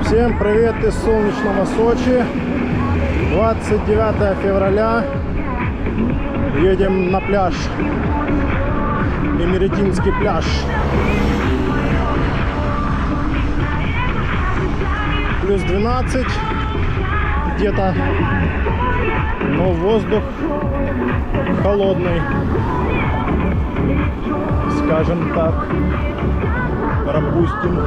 Всем привет из солнечного Сочи. 29 февраля. Едем на пляж. Эмеретинский пляж. Плюс 12 где-то, но воздух холодный, скажем так. Пропустим.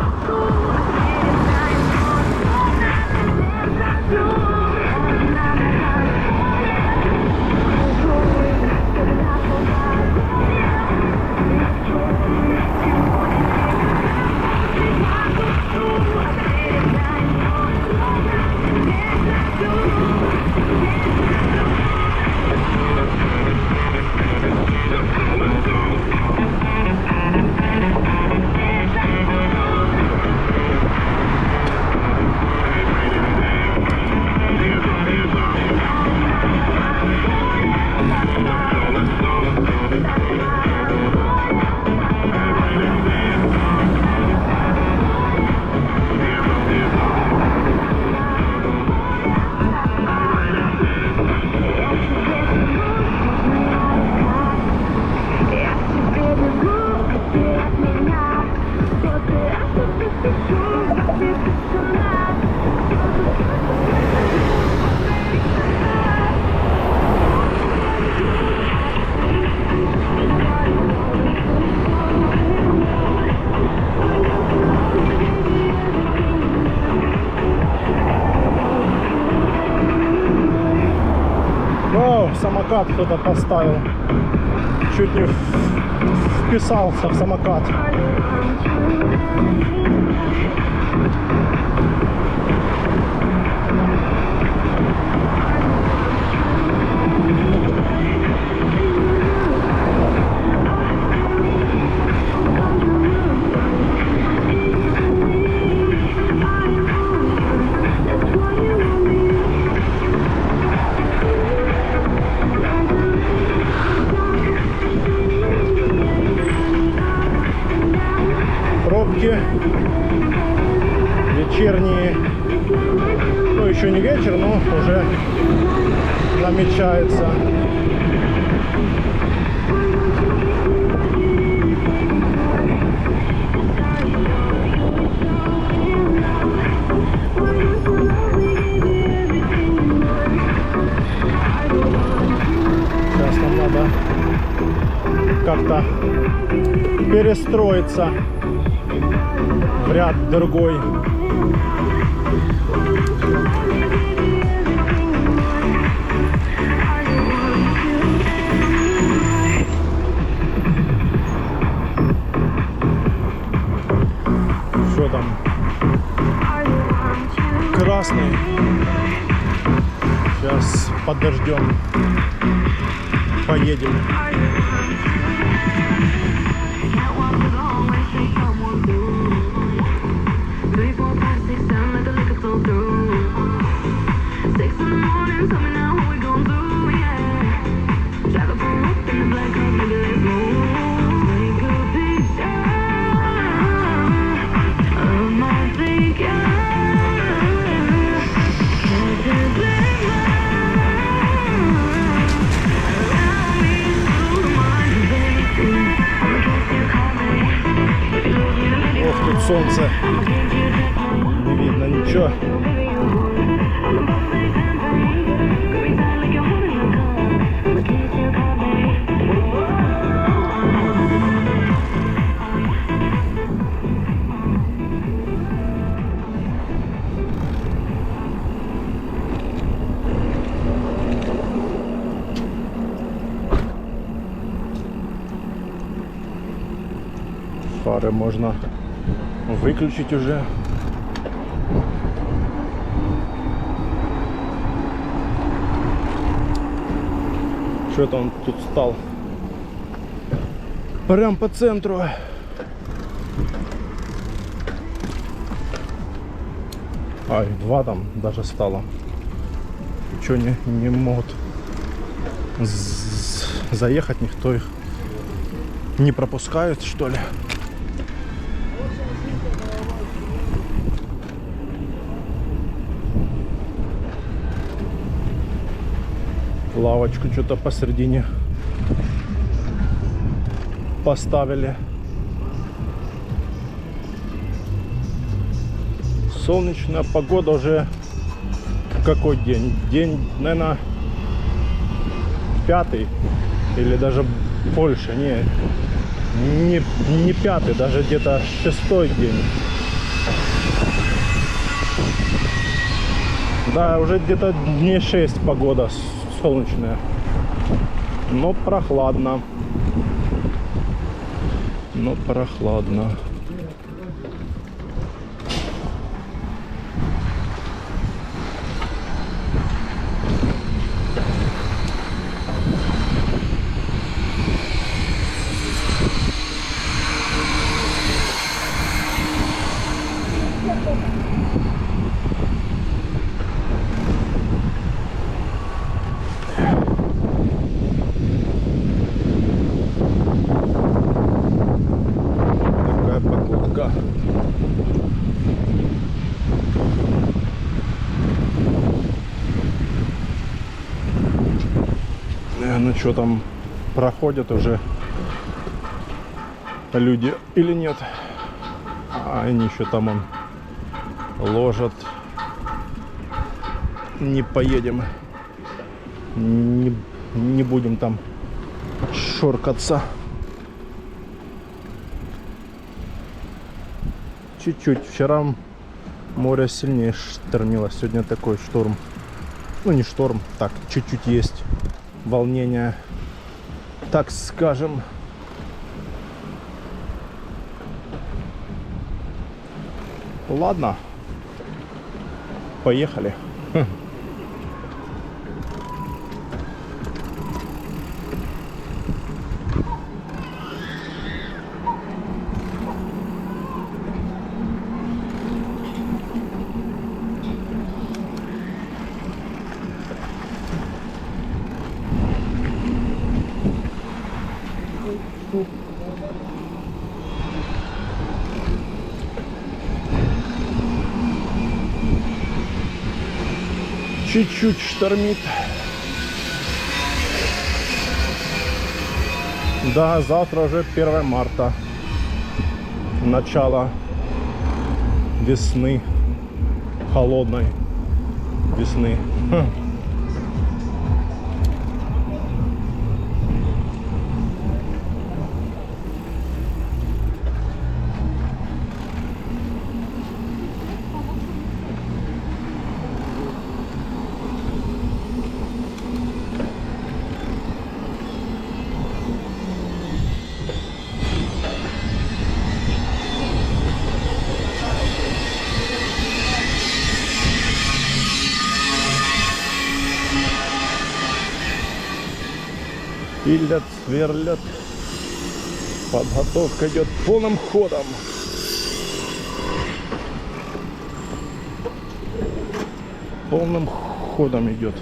Самокат кто-то поставил. Чуть не вписался в самокат. Вечерние, ну еще не вечер, но уже намечается. Сейчас нам надо как-то перестроиться в ряд другой. Что там? Красный. Сейчас подождем. Поедем. Солнце, не видно ничего. Фары можно выключить уже. Что-то он тут стал прям по центру. А, и два там даже стало. Что, не могут заехать, никто их не пропускает, что ли? Лавочку что-то посередине поставили. Солнечная погода уже какой день? День, наверное, 5-й или даже больше. Не 5-й, даже где-то 6-й день. Да, уже где-то дней 6 погода солнечная. Но прохладно. Такая погодка. Ну что там, проходят уже люди или нет? А они еще там ложат. Не поедем, не будем там шоркаться. Чуть-чуть. Вчера море сильнее штормило. Сегодня такой шторм. Ну не шторм, так, чуть-чуть есть волнение, так скажем. Ладно, поехали. Чуть-чуть штормит. Да, завтра уже 1 марта. Начало весны. Холодной весны. Пилят, сверлят. Подготовка идет полным ходом. Полным ходом идет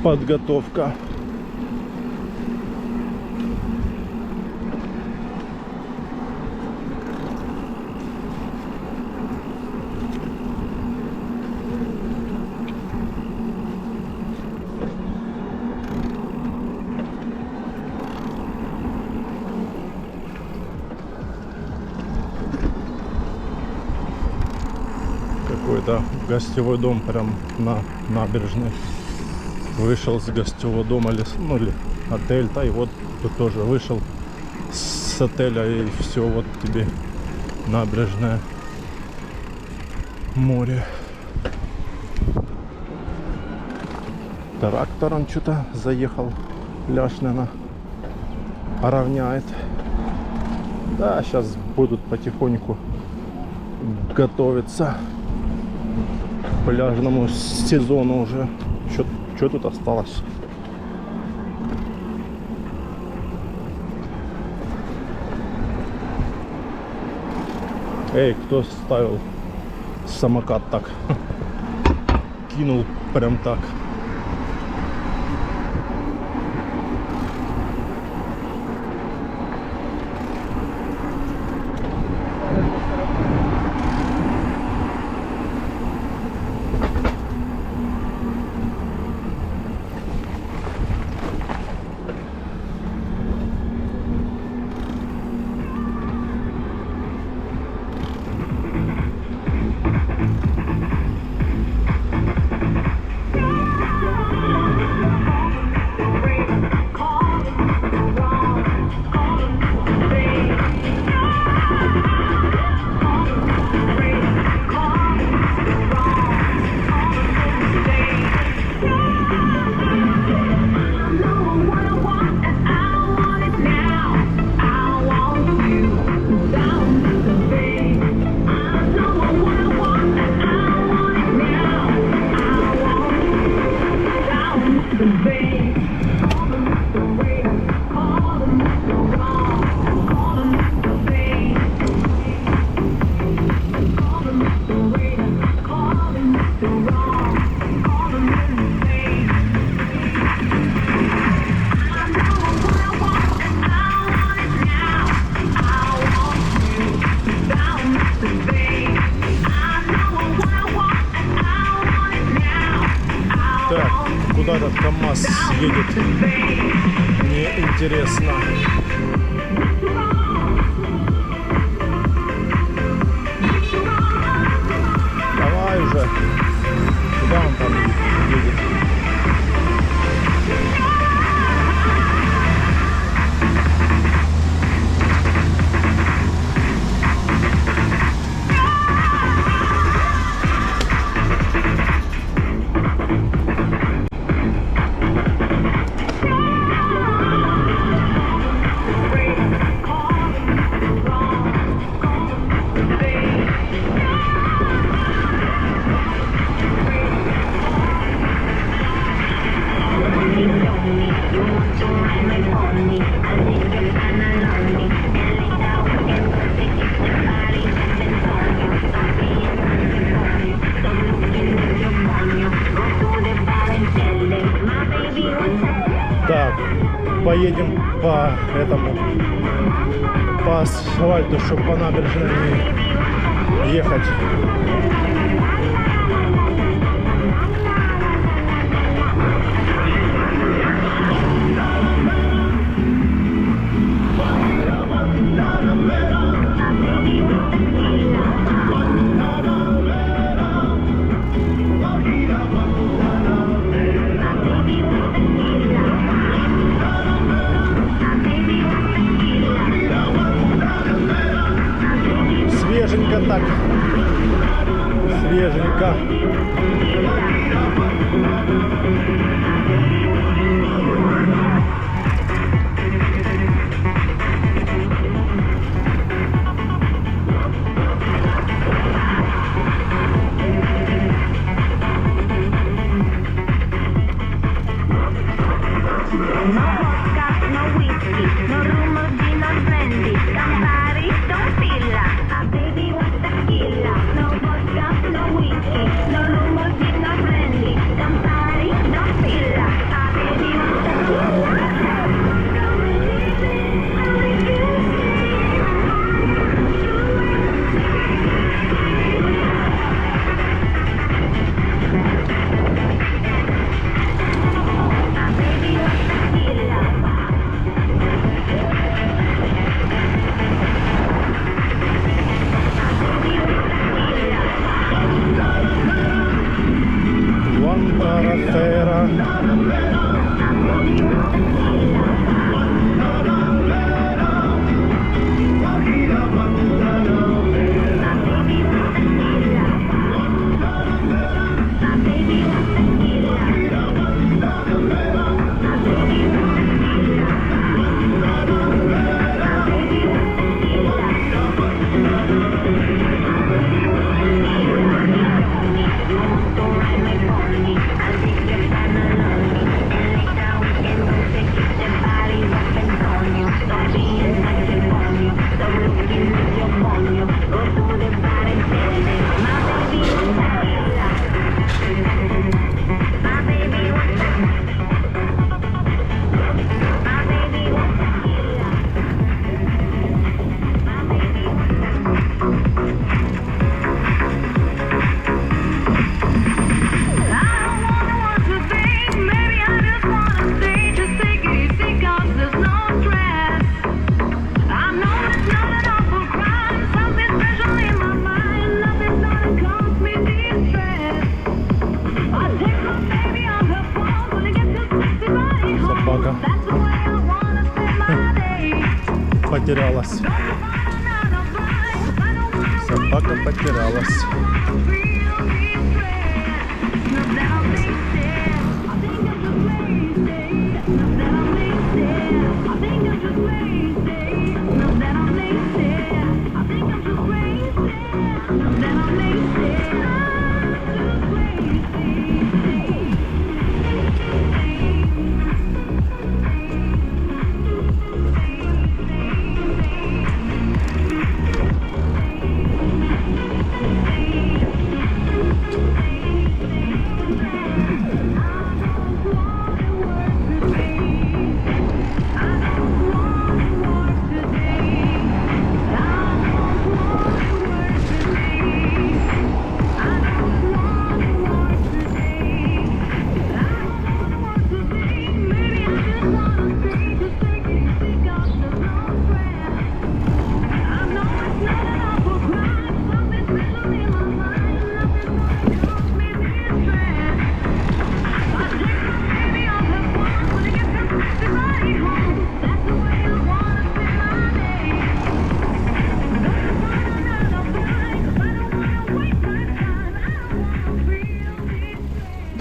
подготовка. Какой-то гостевой дом прям на набережной. Вышел с гостевого дома, или отель, да, и вот тут тоже вышел с отеля, и все, вот тебе набережная, море. Трактор он что-то заехал, пляж, наверное, равняет. Да, сейчас будут потихоньку готовиться к пляжному сезону уже. Что тут осталось? Эй, кто ставил самокат так? Кинул прям так. КамАЗ едет. Мне интересно. Давай уже. Куда он там едет? Так, поедем по этому, по асфальту, чтобы по набережной не ехать. Свеженько так. Свеженько. Потерялась. Собака потерялась.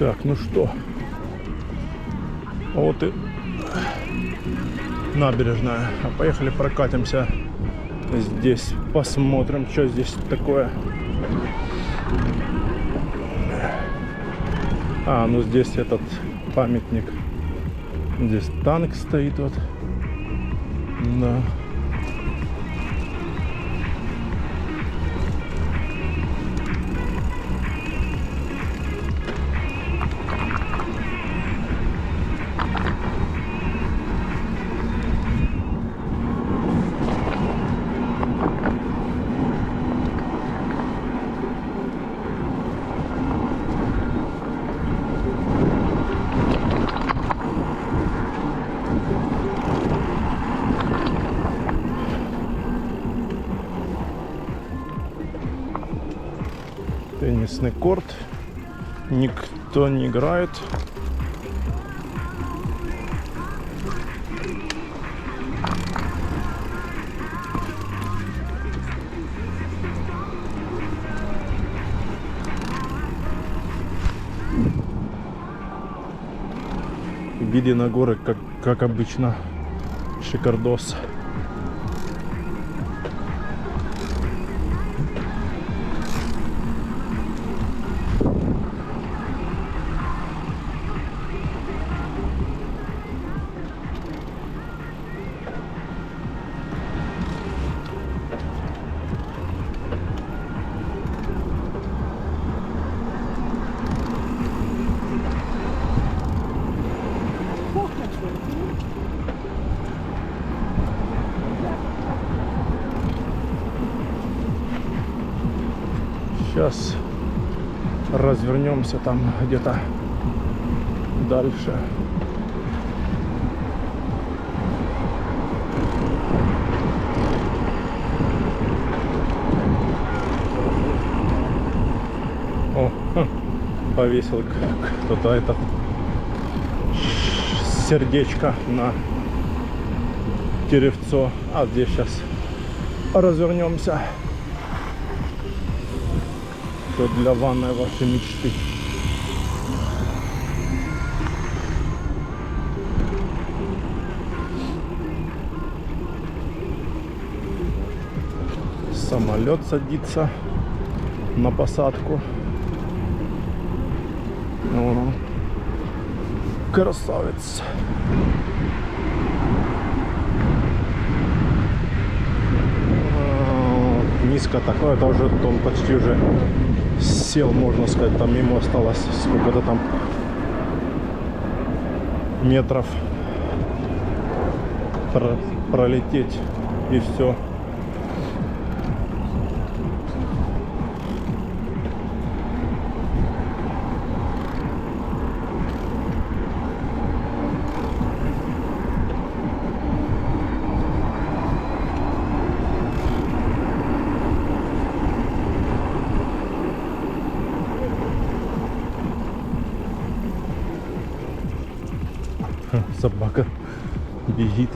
Так, ну что, вот и набережная. А поехали прокатимся здесь, посмотрим, что здесь такое. А, ну здесь этот памятник. Здесь танк стоит вот. Да. Теннисный корт. Никто не играет. Виды на горы, как обычно, шикардос. Сейчас развернемся там где-то дальше. О, повесил кто-то это сердечко на деревцо. А здесь сейчас развернемся. Для ванной вашей мечты. Самолет садится на посадку. О, красавец. Низко такое, это уже он почти уже сел, можно сказать, там ему осталось сколько-то там метров пролететь, и все. Собака бежит.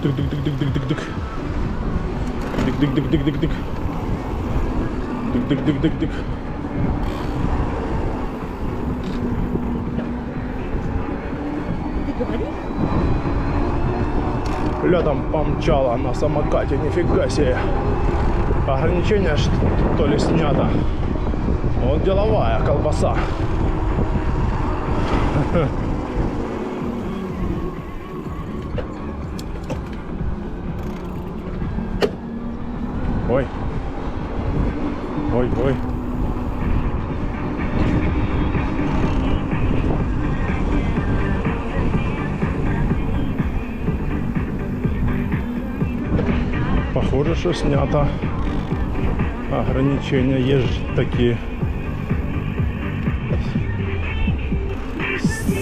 Дик-дик-дик-дик-дик-дик-дик. Дик-дик-дик-дик-дик-дик. Дик-дик-дик-дик-дик. Ты говоришь? Летом помчала на самокате, нифига себе. Ограничение что ли снято. Вот деловая колбаса. Ой. Ой, ой. Похоже, что снято ограничения. Есть такие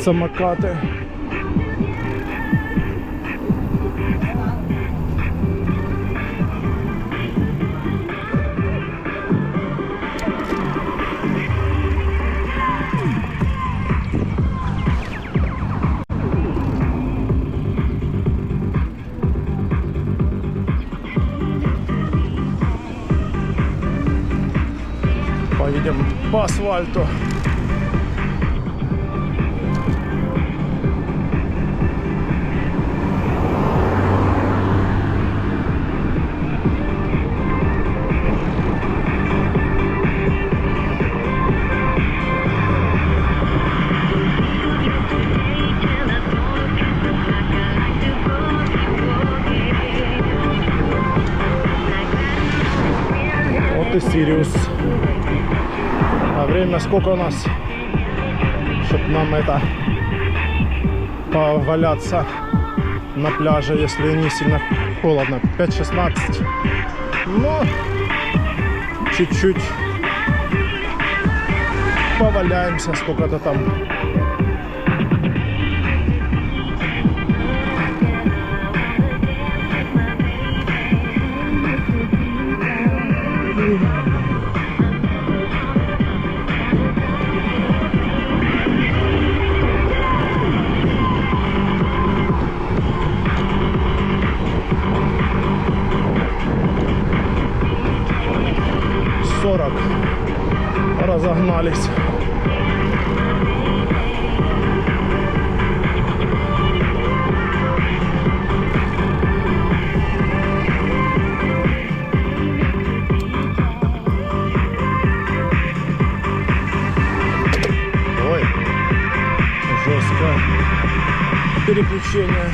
самокаты. Поедем по асфальту. Вот и Сириус. А время сколько у нас, чтобы нам это поваляться на пляже, если не сильно холодно? 5:16. Но чуть-чуть поваляемся, сколько-то там. Разогнались. Ой, жестко переключение.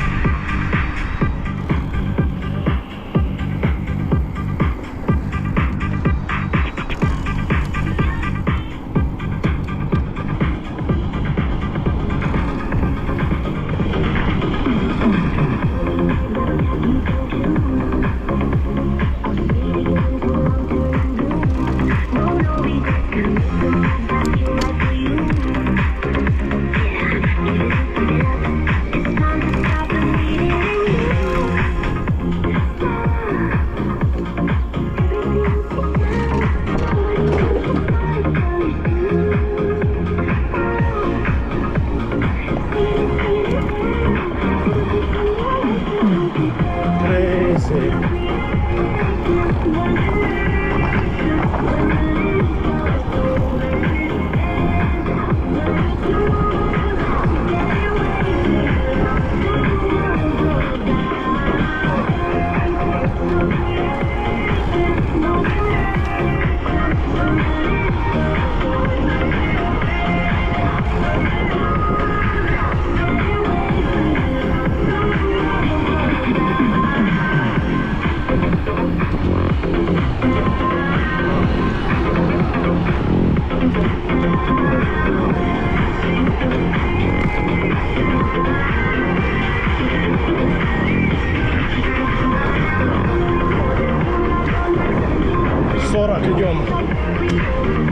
Идем.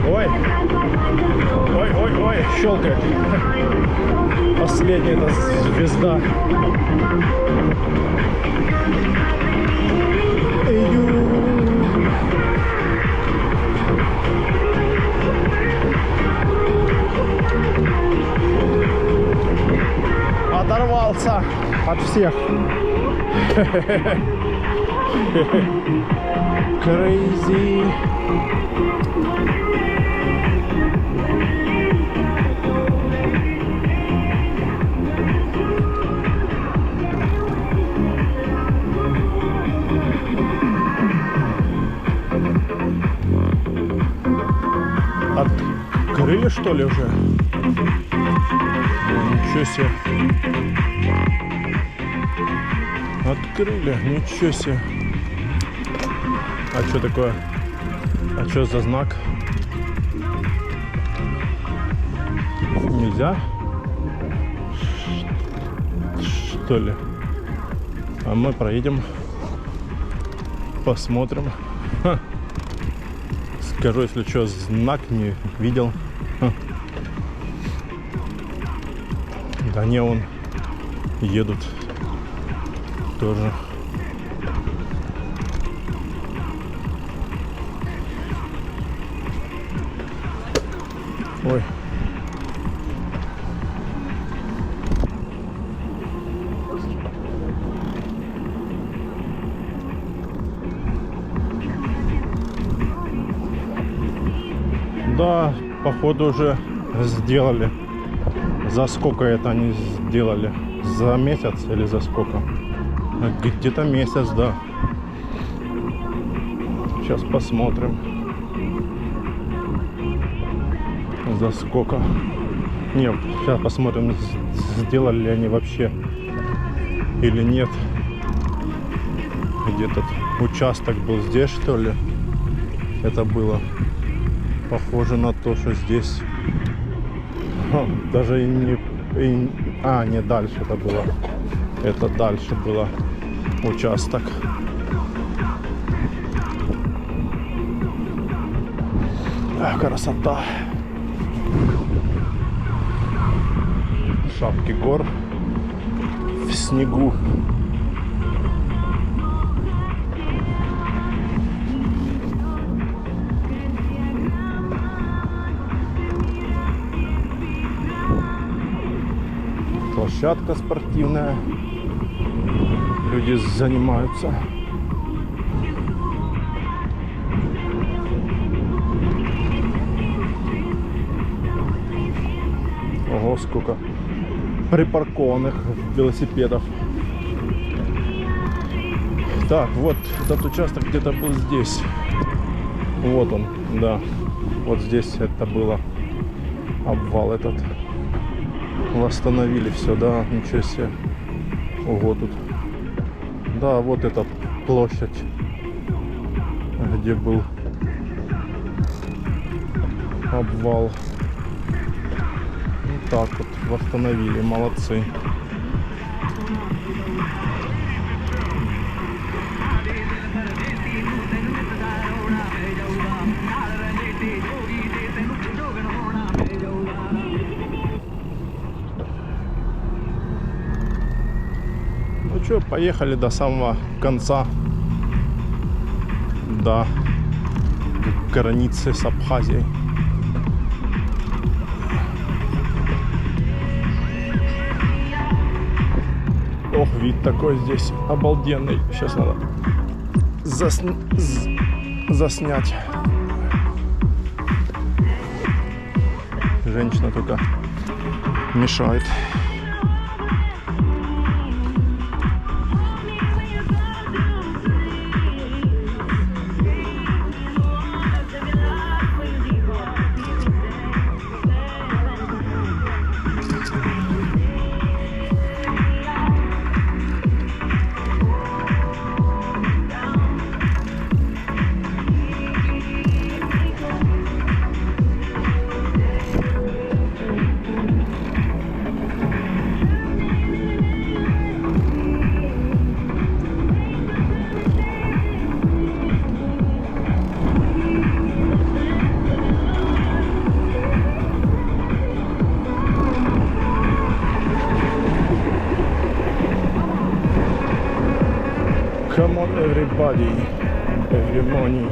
Ой. Ой, ой, ой, щелкает. Последняя эта звезда. Оторвался от всех. Crazy. Открыли, что ли, уже? Ничего себе. Открыли, ничего себе. А что такое? А что за знак? Нельзя? Что ли? А мы проедем. Посмотрим. Ха. Скажу, если что, знак не видел. Ха. Да не, он едут тоже. Ой. Да, походу уже сделали. За сколько это они сделали? За месяц или за сколько? Где-то месяц, да. Сейчас посмотрим. За сколько? Не, сейчас посмотрим, сделали ли они вообще или нет. Где этот участок был здесь, что ли? Это было похоже на то, что здесь. Даже и не... не дальше это было. Это дальше было участок. Красота. Шапки гор в снегу. Площадка спортивная. Люди занимаются. Ого, сколько припаркованных велосипедов. Так, вот этот участок где-то был здесь. Вот он, да. Вот здесь это было обвал этот. Восстановили все, да, ничего себе. Ого, тут. Да, вот эта площадь, где был обвал. Вот так вот восстановили, молодцы. Ну что, поехали до самого конца, до границы с Абхазией. Ох, вид такой здесь обалденный. Сейчас надо заснять. Женщина только мешает. Come on everybody, everybody.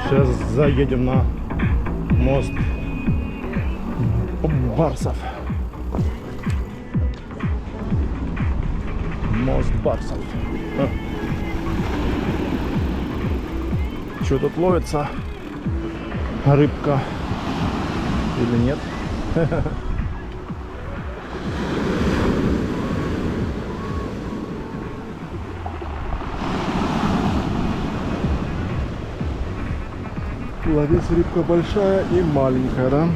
Сейчас заедем на мост Барсов. Мост Барсов. Что тут ловится? Рыбка или нет? Ловится рыбка большая и маленькая, да?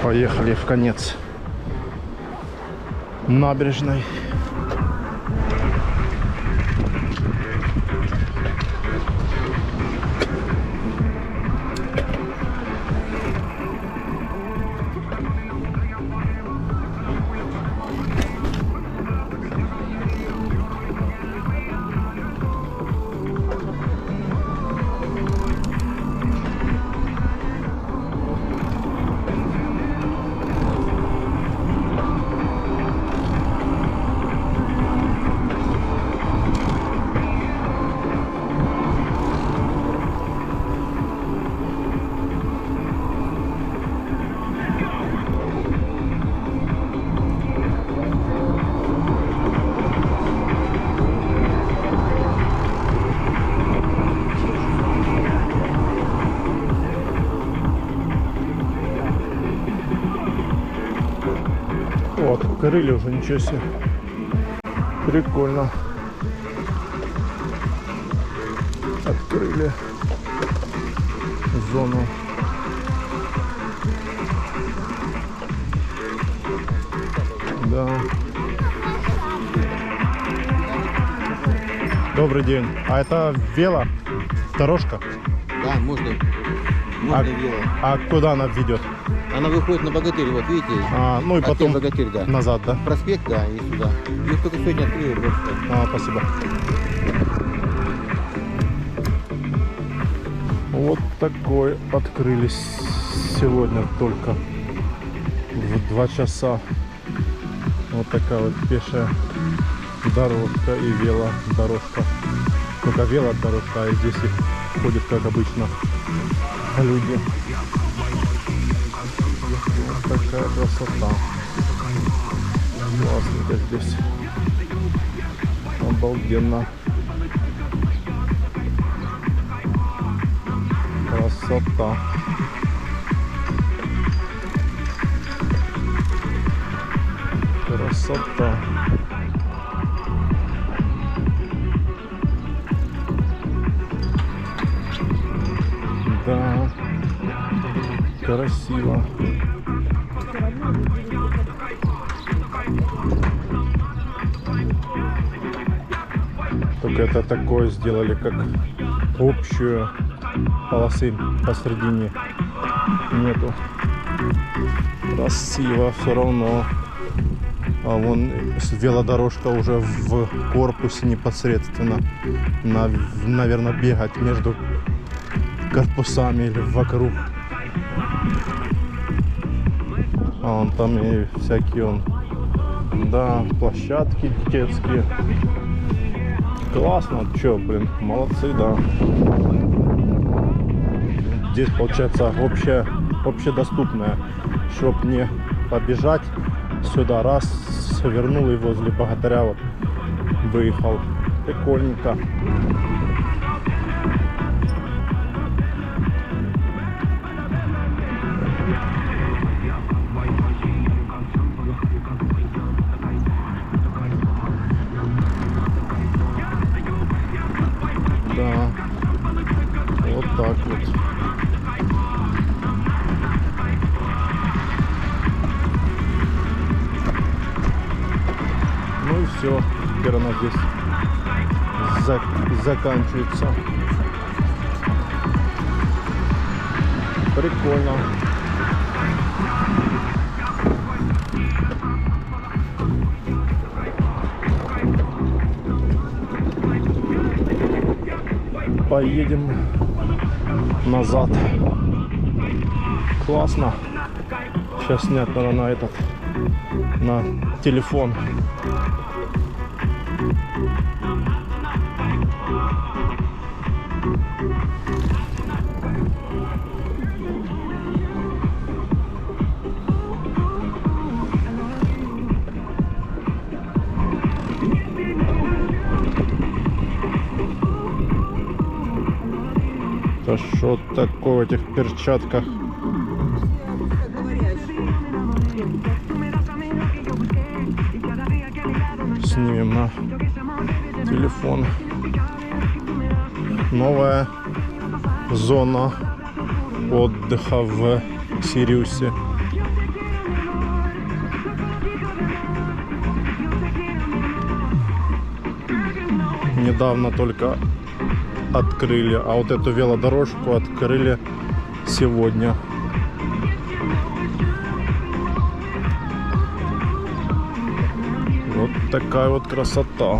Поехали в конец набережной. Вот, открыли уже, ничего себе. Прикольно. Открыли зону. Да. Добрый день. А это вело? Дорожка? Да, можно вело. А куда она ведет? Она выходит на Богатырь, вот видите? Ну и потом Богатырь, да. назад, да? Проспект, да, и сюда. Их только сегодня открыли, вот что. Спасибо. Вот такой открылись сегодня только в 2 часа. Вот такая вот пешая дорожка и велодорожка. Только велодорожка, а здесь их ходят, как обычно, люди. Вот такая красота. Классненько здесь. Обалденно. Красота. Красота. Да. Красиво. Только это такое сделали, как общую, полосы посередине нету. Красиво все равно. А вон велодорожка уже в корпусе непосредственно. Наверное, бегать между корпусами или вокруг. А вон там и всякие да, площадки детские. Классно, чё, блин, молодцы, да. Здесь получается общая общедоступная, чтоб не побежать сюда, раз, свернул и возле Богатыря вот выехал. Прикольненько. Да, вот так вот. Ну и все, теперь она здесь заканчивается. Прикольно. Поедем назад. Классно. Сейчас снять надо на этот, на телефон. Да что такое в этих перчатках? Снимем на телефон. Новая зона отдыха в Сириусе. Недавно только открыли, а вот эту велодорожку открыли сегодня. Вот такая вот красота.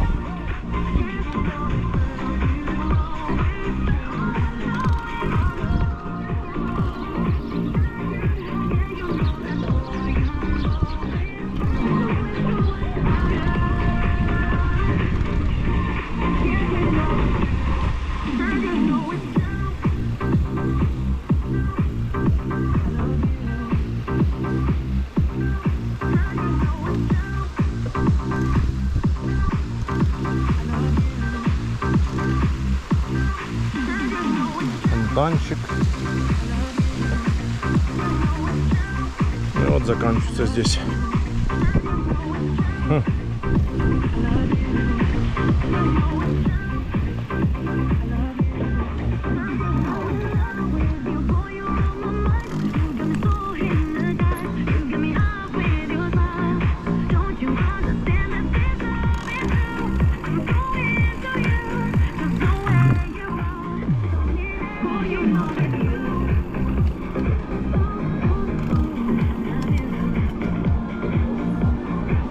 Фонтанчик. И вот заканчивается здесь.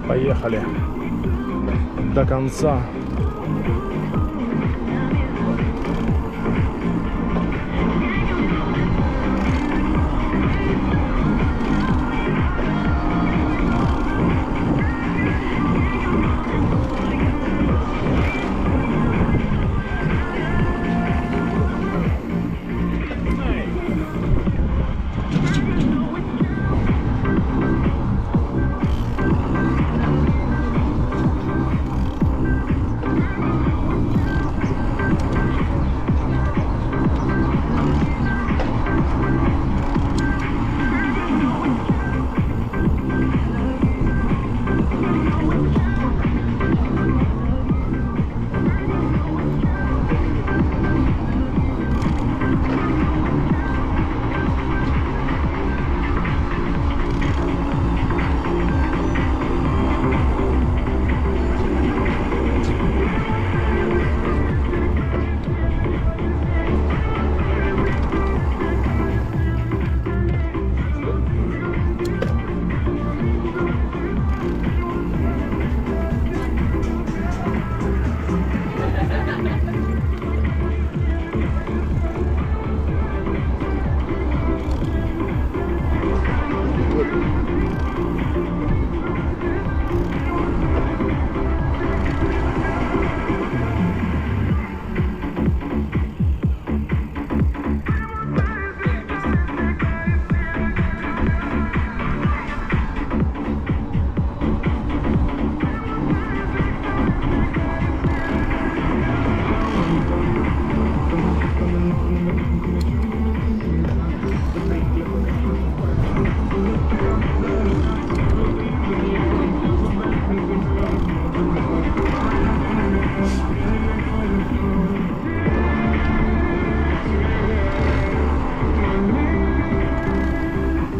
Поехали до конца.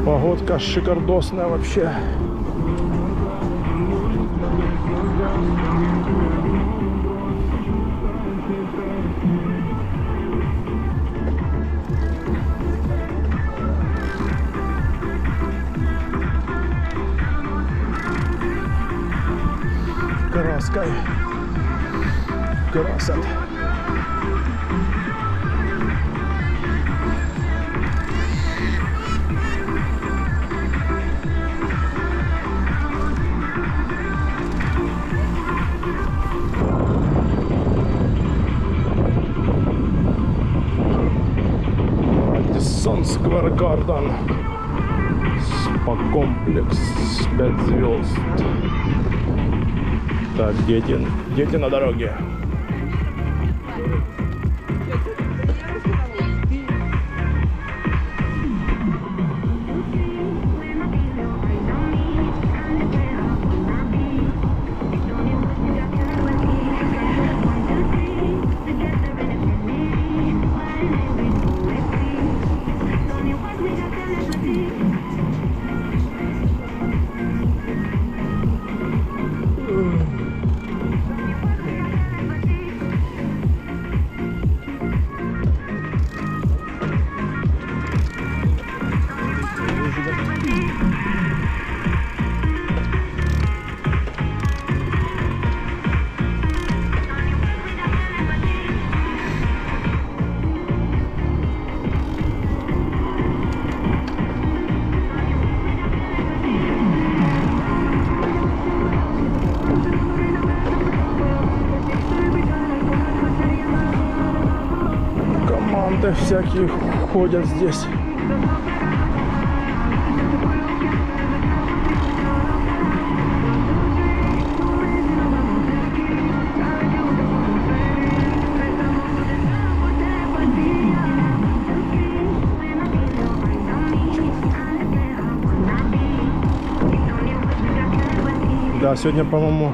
Погодка шикардосная вообще. Краской. Красот. Madison Square Garden. Спа-комплекс 5 звезд. Так, дети на дороге. Команды всякие ходят здесь. Да, сегодня, по-моему,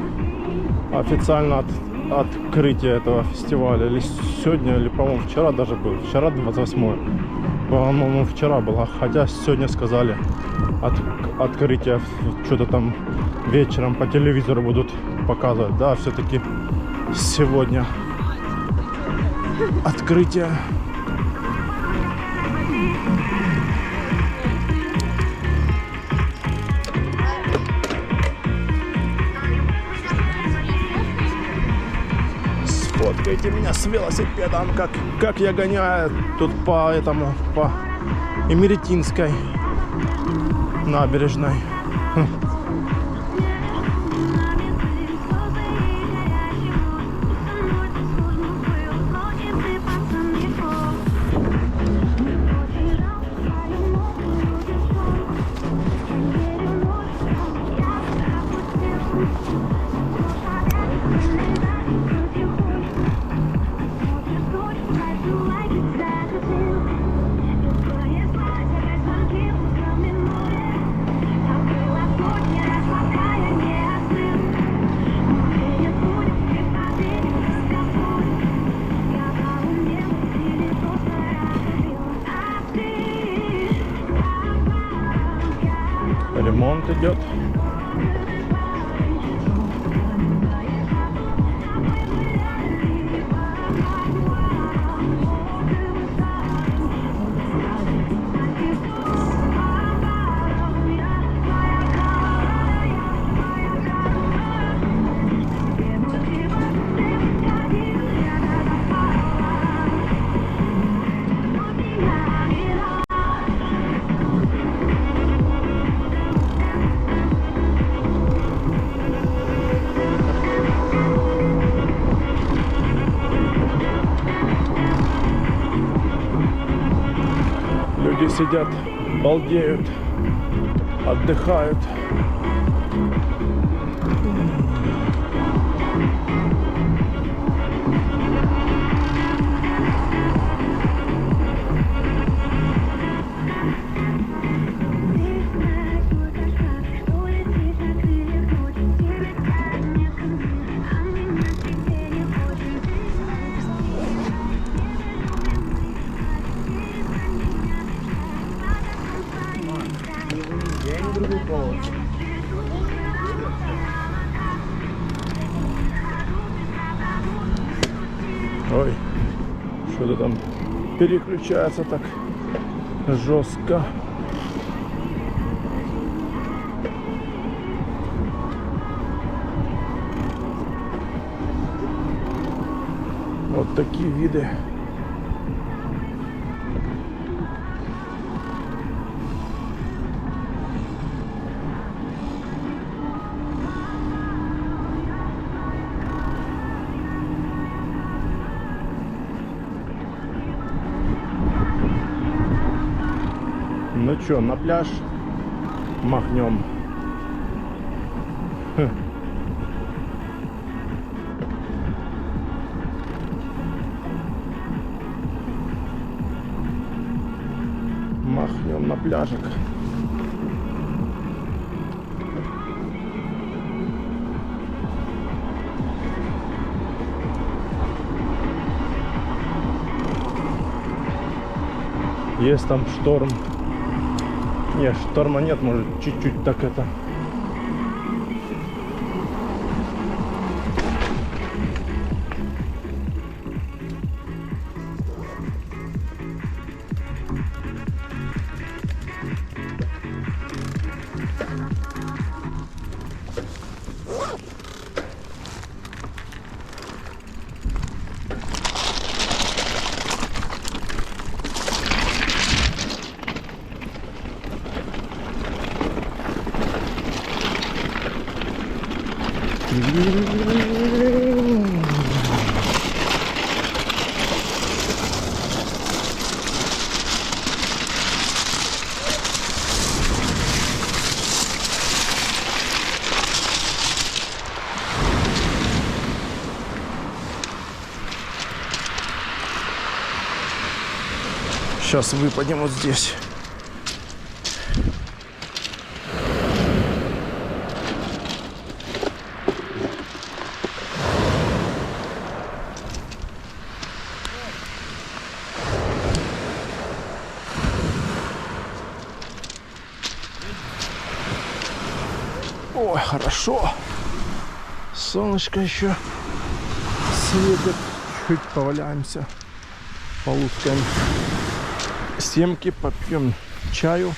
официально открытие этого фестиваля. Или сегодня, или, по-моему, вчера даже был. Вчера 28-е. По-моему, вчера было. Хотя сегодня сказали открытие. Что-то там вечером по телевизору будут показывать. Да, все-таки сегодня открытие. Сфоткайте меня с велосипедом, как я гоняю тут по Эмеретинской набережной. Ремонт идет. Люди сидят, балдеют, отдыхают. другую полосу. Ой, что-то там переключается так жестко. Вот такие виды. Ну чё, на пляж махнем. Махнем на пляжик. Есть там шторм. Не, шторма нет, может чуть-чуть так это. Сейчас выпадем вот здесь. Ой, хорошо. Солнышко еще светит. Чуть поваляемся. Полускаем семки, попьем чаю.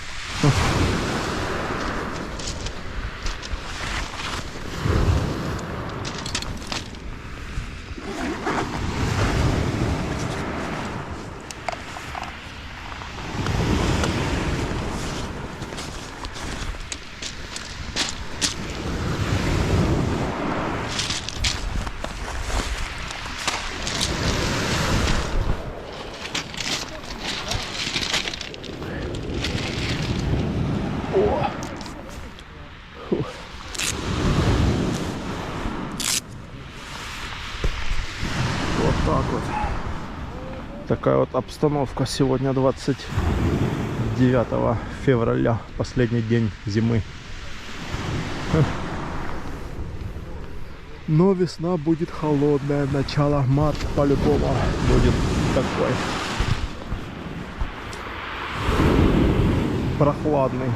Вот так вот. Такая вот обстановка сегодня 29 февраля, последний день зимы. Но весна будет холодная, начало март по-любому будет такой прохладный.